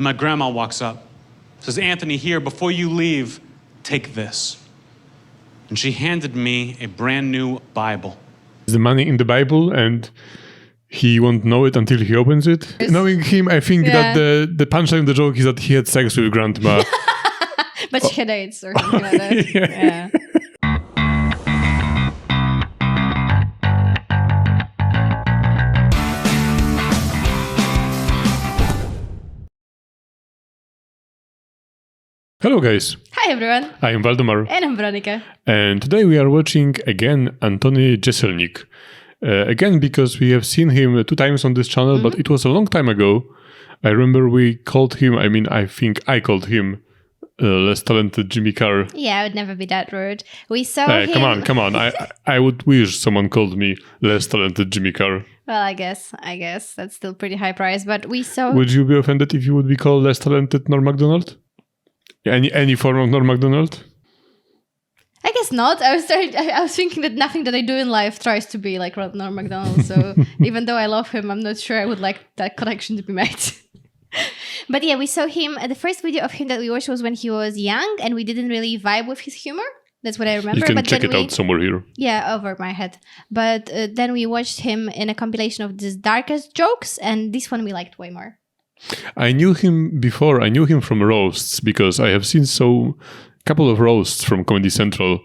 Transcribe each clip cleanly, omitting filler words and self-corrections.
And my grandma walks up, says, Anthony, here, before you leave, take this. And she handed me a brand new Bible. The money in the Bible, and he won't know it until he opens it. Knowing him, I think that the punchline of the joke is that he had sex with grandma. But she had AIDS or something like that. Yeah. Hello guys, Hi everyone, I am Waldemar. and I'm Veronica. And today we are watching again Anthony Jeselnik. Again because we have seen him 2 times on this channel, but it was a long time ago. I remember we called him, I think I called him less talented Jimmy Carr. Yeah, I would never be that rude. We saw him... Come on. I would wish someone called me less talented Jimmy Carr. Well, I guess that's still pretty high price, but we saw... Would you be offended if you would be called less talented Norm Macdonald? Any form of Norm Macdonald? I guess not. I was thinking that nothing that I do in life tries to be like Norm Macdonald, so even though I love him, I'm not sure I would like that connection to be made. But yeah, we saw him, the first video of him that we watched was when he was young, and we didn't really vibe with his humor. That's what I remember. You can check it out somewhere here. Yeah, over my head. But then we watched him in a compilation of these darkest jokes, and this one we liked way more. I knew him before. I knew him from roasts because I have seen couple of roasts from Comedy Central.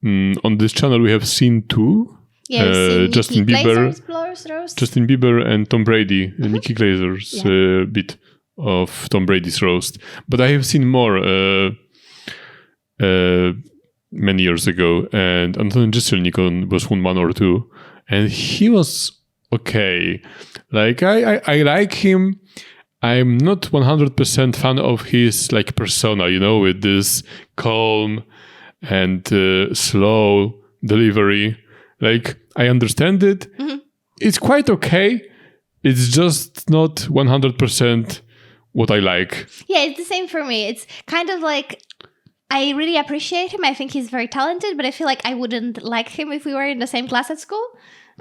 On this channel, we have seen 2. Yeah, Justin Bieber and Tom Brady, Nikki Glazer's bit of Tom Brady's roast. But I have seen more many years ago, and Anthony Jeselnik was one or 2, and he was okay. Like I like him. I'm not 100% fan of his like persona, with this calm and slow delivery. Like, I understand it. Mm-hmm. It's quite okay. It's just not 100% what I like. Yeah, it's the same for me. It's kind of like, I really appreciate him. I think he's very talented, but I feel like I wouldn't like him if we were in the same class at school.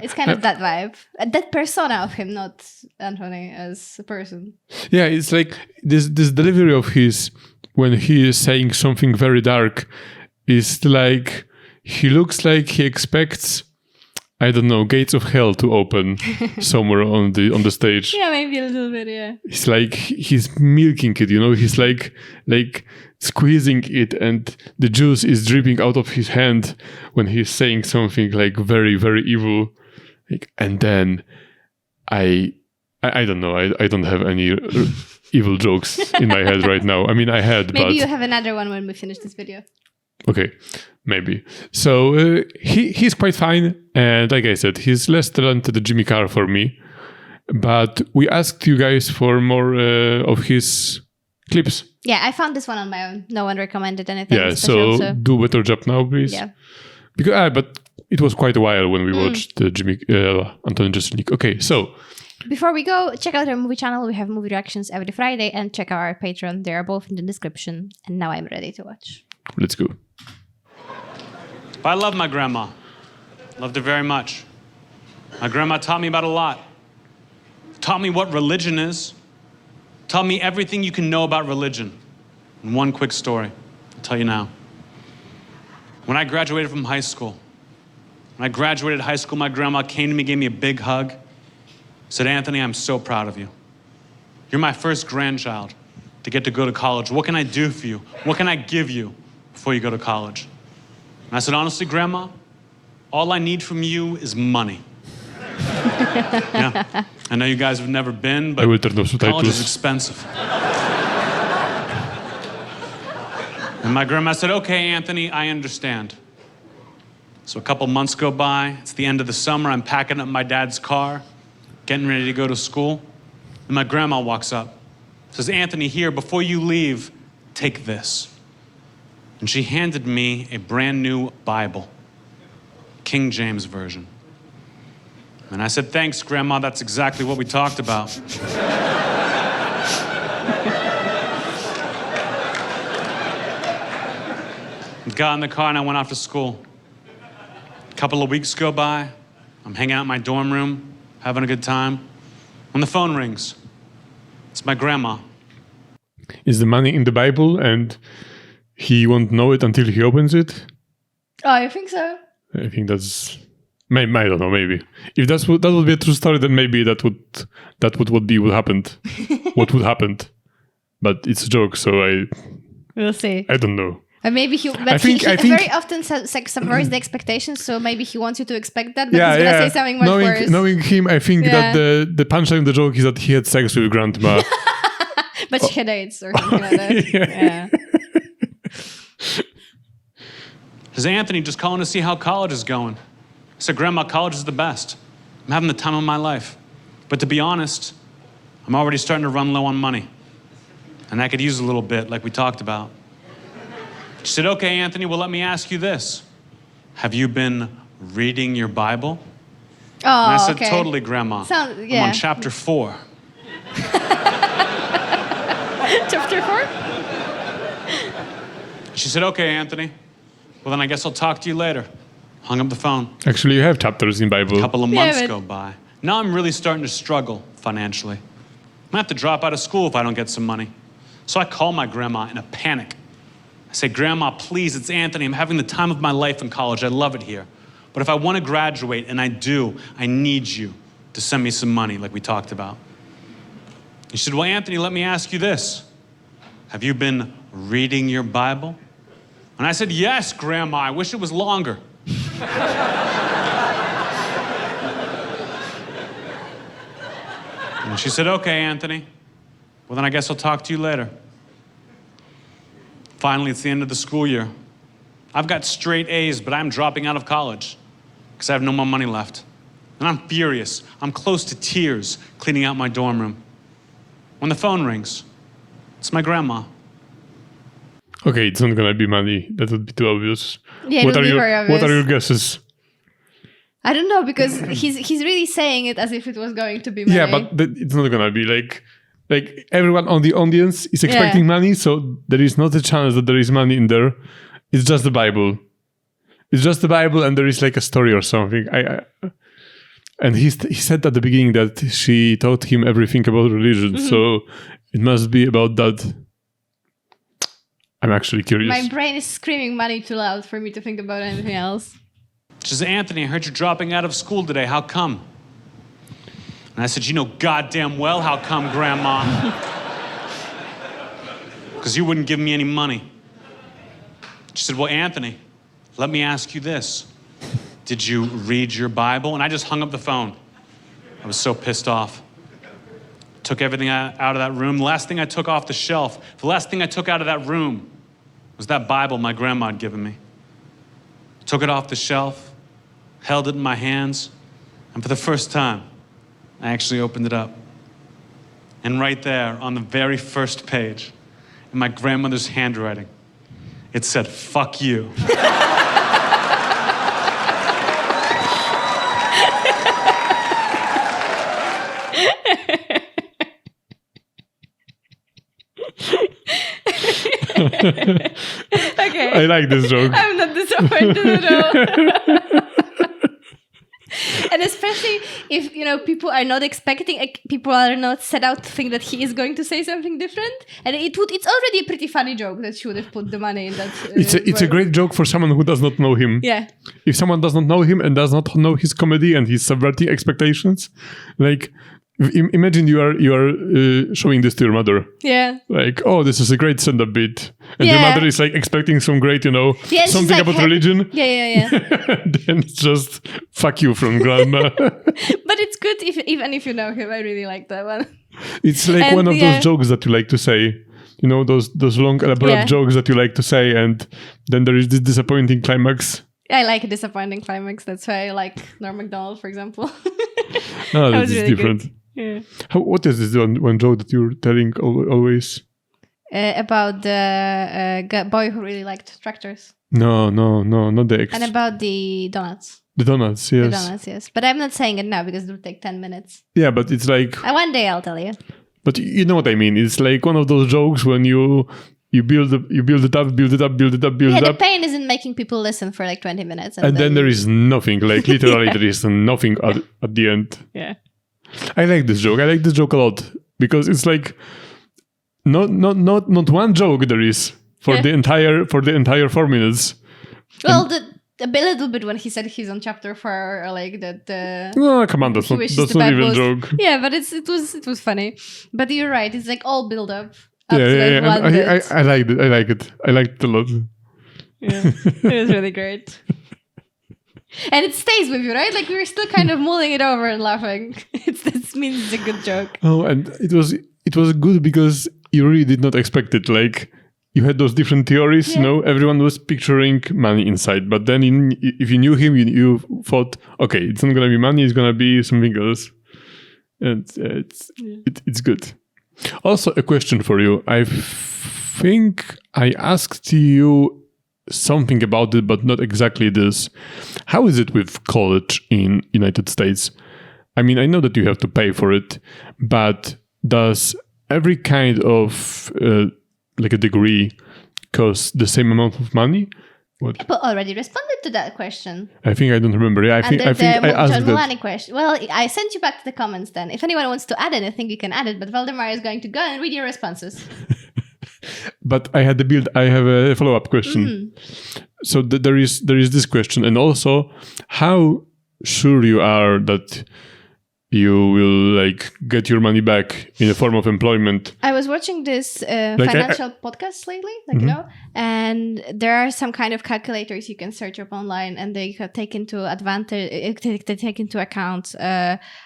It's kind of that vibe, that persona of him, not Anthony as a person. Yeah, it's like this delivery of his when he is saying something very dark is like he looks like he expects, I don't know, gates of hell to open somewhere on the stage. Yeah, maybe a little bit. Yeah. It's like he's milking it, He's like squeezing it, and the juice is dripping out of his hand when he's saying something like very, very evil. And then I don't know. I don't have any evil jokes in my head right now. I mean, I had, maybe you have another one when we finish this video. Okay, maybe. So he's quite fine, and like I said, he's less talented than Jimmy Carr for me. But we asked you guys for more of his clips. Yeah, I found this one on my own. No one recommended anything. Yeah, special, so do better job now, please. Yeah. Because but it was quite a while when we watched Anthony Jeselnik. Okay, so before we go, check out our movie channel. We have movie reactions every Friday, and check out our Patreon. They are both in the description. And now I'm ready to watch. Let's go. I love my grandma. Loved her very much. My grandma taught me about a lot. Taught me what religion is. Taught me everything you can know about religion. And one quick story, I'll tell you now. When I graduated from high school, my grandma came to me, gave me a big hug, said, Anthony, I'm so proud of you. You're my first grandchild to get to go to college. What can I do for you? What can I give you before you go to college? And I said, honestly, Grandma, all I need from you is money. Yeah, I know you guys have never been, but college is expensive. And my grandma said, okay, Anthony, I understand. So a couple months go by. It's the end of the summer. I'm packing up my dad's car, getting ready to go to school. And my grandma walks up, says, Anthony, here, before you leave, take this. And she handed me a brand new Bible, King James Version. And I said, thanks, Grandma, that's exactly what we talked about. Got in the car and I went off to school. A couple of weeks go by. I'm hanging out in my dorm room, having a good time. When the phone rings, it's my grandma. Is the money in the Bible and he won't know it until he opens it? Oh, I think so. I think that's... I don't know, maybe. If that would be a true story, then maybe that would happen. What would happen. But it's a joke, so We'll see. I don't know. But maybe he very often subverts the expectations, so maybe he wants you to expect that, but he's going to say something much worse. Knowing him, I think that the punchline of the joke is that he had sex with grandma. But she had AIDS or something like that. Yeah. Is Anthony just calling to see how college is going? I said, Grandma, college is the best. I'm having the time of my life. But to be honest, I'm already starting to run low on money. And I could use a little bit, like we talked about. She said, okay, Anthony, well, let me ask you this. Have you been reading your Bible? Oh, and I said, okay. Totally, Grandma. I'm on chapter 4. Chapter 4? She said, okay, Anthony. Well, then I guess I'll talk to you later. Hung up the phone. Actually, you have chapters in Bible. A couple of months go by. Now I'm really starting to struggle financially. I'm gonna have to drop out of school if I don't get some money. So I call my grandma in a panic. I say, Grandma, please, it's Anthony. I'm having the time of my life in college. I love it here. But if I want to graduate, and I do, I need you to send me some money like we talked about. She said, well, Anthony, let me ask you this. Have you been reading your Bible? And I said, yes, Grandma, I wish it was longer. And she said, okay, Anthony. Well, then I guess I'll talk to you later. Finally, it's the end of the school year. I've got straight A's, but I'm dropping out of college because I have no more money left. And I'm furious. I'm close to tears cleaning out my dorm room. When the phone rings, it's my grandma. Okay, it's not gonna be money. That would be too obvious. Yeah, it would be very obvious. What are your guesses? I don't know, because he's really saying it as if it was going to be money. Yeah, but it's not gonna be like everyone on the audience is expecting money, so there is not a chance that there is money in there. It's just the Bible. It's just the Bible, and there is like a story or something. And he said at the beginning that she taught him everything about religion, so it must be about that. I'm actually curious. My brain is screaming money too loud for me to think about anything else. She said, Anthony, I heard you're dropping out of school today. How come? And I said, you know goddamn well how come, Grandma. Because you wouldn't give me any money. She said, well, Anthony, let me ask you this. Did you read your Bible? And I just hung up the phone. I was so pissed off. Took everything out of that room. The last thing I took off the shelf, the last thing I took out of that room was that Bible my grandma had given me. Took it off the shelf, held it in my hands, and for the first time, I actually opened it up. And right there, on the very first page, in my grandmother's handwriting, it said, fuck you. Okay. I like this joke. I'm not disappointed at all. And especially if, people are not expecting, people are not set out to think that he is going to say something different. And it's already a pretty funny joke that she would have put the money in that. It's a great joke for someone who does not know him. Yeah. If someone does not know him and does not know his comedy and he's subverting expectations, like imagine you are showing this to your mother. Yeah. Like, oh, this is a great stand-up bit. And your mother is like expecting some great, something like, about religion. Yeah. Then it's just, fuck you from grandma. But it's good even if you know him. I really like that one. It's like one of those jokes that you like to say. Those long, elaborate jokes that you like to say. And then there is this disappointing climax. I like a disappointing climax. That's why I like Norm Macdonald, for example. No, that is really different. Good. Yeah. What is this one joke that you're telling always? About the boy who really liked tractors. No, not the ex. And about the donuts. The donuts, yes. The donuts, yes. But I'm not saying it now because it will take 10 minutes. Yeah, but it's like... One day I'll tell you. But you know what I mean. It's like one of those jokes when you build it up. Yeah, the pain isn't making people listen for like 20 minutes. And then there is nothing. Like literally there is nothing at the end. Yeah. I like this joke. I like this joke a lot because it's like not one joke there is for Yeah. the entire 4 minutes. Well, a little bit when he said he's on chapter 4, or like that. No, come on, that's he not wishes the not bad even a boss. joke. Yeah, but it was funny. But you're right. It's like all build up. Yeah, to that and one bit. I liked it. I liked it a lot. Yeah, it was really great. And it stays with you, right? Like we were still kind of mulling it over and laughing. That means it's a good joke. Oh, and it was good because you really did not expect it. Like you had those different theories, Yeah. you know, everyone was picturing money inside. But then if you knew him, you thought, okay, it's not going to be money, it's going to be something else. And it's good. Also, a question for you. I think I asked you something about it, but not exactly this. How is it with college in United States? I mean, I know that you have to pay for it, but does every kind of like a degree cost the same amount of money? What? People already responded to that question. I think I don't remember. Yeah, I think I asked John that. Mulani question. Well, I sent you back to the comments then. If anyone wants to add anything, you can add it. But Valdemar is going to go and read your responses. But I have a follow-up question. So there is this question, and also how sure you are that you will like get your money back in a form of employment. I was watching this financial podcast lately, like you know, and there are some kind of calculators you can search up online, and they take into account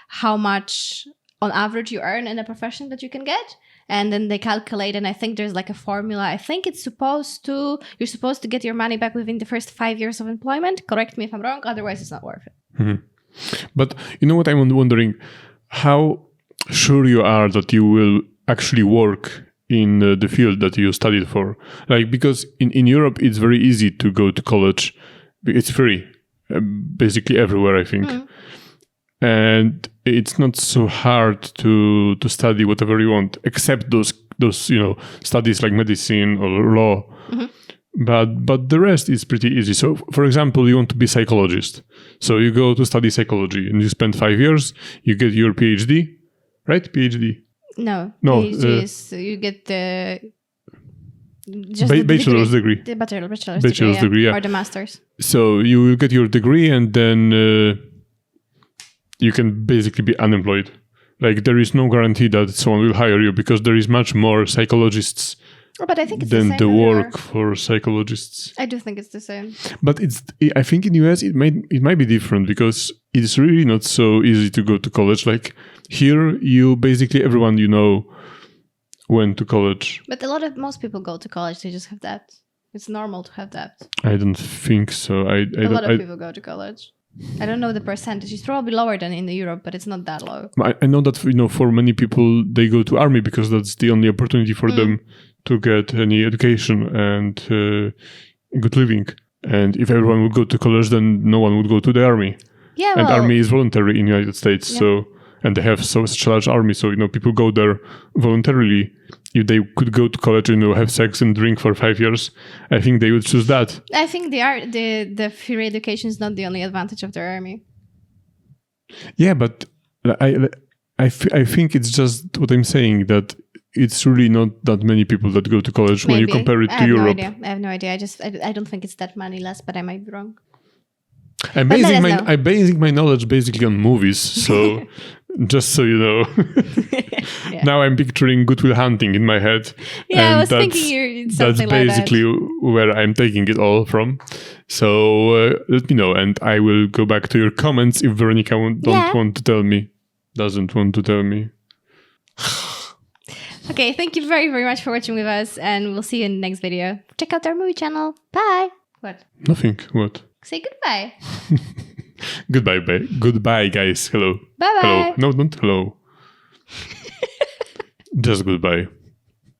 how much on average you earn in a profession that you can get. And then they calculate, and I think there's like a formula. I think you're supposed to get your money back within the first 5 years of employment. Correct me if I'm wrong. Otherwise, it's not worth it. Mm-hmm. But you know what I'm wondering? How sure you are that you will actually work in the field that you studied for? Like, because in Europe, it's very easy to go to college. It's free, basically everywhere, I think. And it's not so hard to study whatever you want, except those studies like medicine or law. But the rest is pretty easy. So, for example, you want to be a psychologist. So you go to study psychology and you spend 5 years, you get your PhD, right? PhD? No. PhD is you get the bachelor's degree. The bachelor's degree, yeah. Or the master's. So you will get your degree and then you can basically be unemployed. Like there is no guarantee that someone will hire you because there is much more psychologists but I think it's than the the same work for psychologists. I do think it's the same. But I think in US it might be different because it's really not so easy to go to college. Like here, everyone you know went to college. But most people go to college. They just have that. It's normal to have that. I don't think so. A lot of people go to college. I don't know the percentage. It's probably lower than in Europe, but it's not that low. I know that for many people they go to army because that's the only opportunity for them to get any education and good living. And if everyone would go to college, then no one would go to the army. Yeah, and army is voluntary in the United States. Yeah. So and they have such a large army, so people go there voluntarily. If they could go to college and have sex and drink for 5 years, I think they would choose that. I think the free education is not the only advantage of their army. Yeah, but I think it's just what I'm saying, that it's really not that many people that go to college when you compare it to Europe. I have no idea. I don't think it's that many less, but I might be wrong. I'm basing my knowledge basically on movies, so just so you know. Yeah. Now I'm picturing Good Will Hunting in my head. Yeah, and I was thinking that's basically where I'm taking it all from. So let me know, and I will go back to your comments if Veronica doesn't want to tell me. Okay, thank you very, very much for watching with us, and we'll see you in the next video. Check out our movie channel. Bye. What? Nothing. What? Say goodbye. Goodbye, guys. Hello. Bye-bye. Hello. No, not hello. Just goodbye.